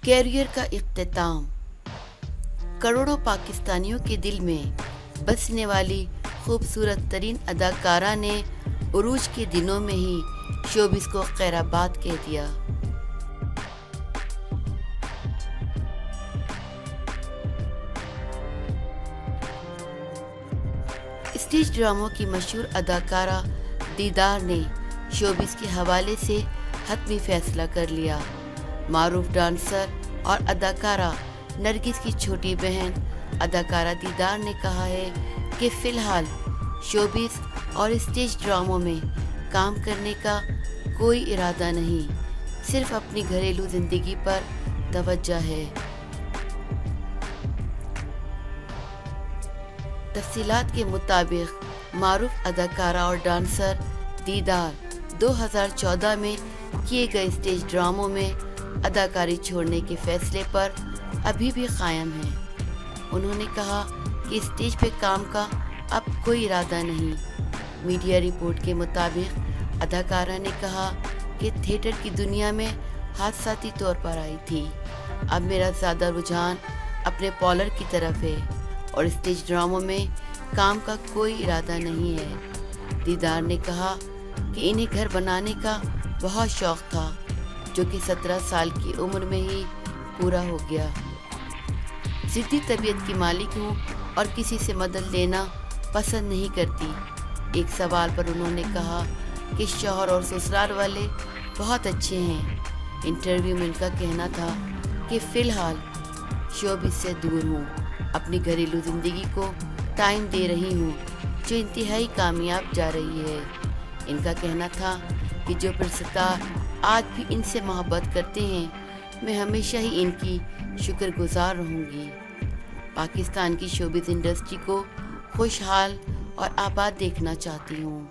Career کا اختتام۔ کروڑوں پاکستانیوں کے دل میں بسنے والی خوبصورت ترین اداکارہ نے عروج کے دنوں میں ہی شوبز کو خیر آباد کہہ دیا۔ اسٹیج ڈراموں کی مشہور اداکارہ دیدار نے شوبز کے حوالے سے حتمی فیصلہ کر لیا۔ معروف ڈانسر اور اداکارہ نرگس کی چھوٹی بہن اداکارہ دیدار نے کہا ہے کہ فی الحال شوبز اور اسٹیج ڈراموں میں کام کرنے کا کوئی ارادہ نہیں، صرف اپنی گھریلو زندگی پر توجہ ہے۔ تفصیلات کے مطابق معروف اداکارہ اور ڈانسر دیدار 2014 میں کیے گئے اسٹیج ڈراموں میں اداکاری چھوڑنے کے فیصلے پر ابھی بھی قائم ہیں۔ انہوں نے کہا کہ اسٹیج پہ کام کا اب کوئی ارادہ نہیں۔ میڈیا رپورٹ کے مطابق اداکارہ نے کہا کہ تھیٹر کی دنیا میں حادثاتی طور پر آئی تھی، اب میرا زیادہ رجحان اپنے پارلر کی طرف ہے اور اسٹیج ڈراموں میں کام کا کوئی ارادہ نہیں ہے۔ دیدار نے کہا کہ انہیں گھر بنانے کا بہت شوق تھا، جو کہ 17 سال کی عمر میں ہی پورا ہو گیا۔ ضدی طبیعت کی مالک ہوں اور کسی سے مدد لینا پسند نہیں کرتی۔ ایک سوال پر انہوں نے کہا کہ شوہر اور سسرال والے بہت اچھے ہیں۔ انٹرویو میں ان کا کہنا تھا کہ فی الحال شوبز سے دور ہوں، اپنی گھریلو زندگی کو ٹائم دے رہی ہوں جو انتہائی کامیاب جا رہی ہے۔ ان کا کہنا تھا کہ جو پرستار آج بھی ان سے محبت کرتے ہیں، میں ہمیشہ ہی ان کی شکر گزار رہوں گی۔ پاکستان کی شوبز انڈسٹری کو خوشحال اور آباد دیکھنا چاہتی ہوں۔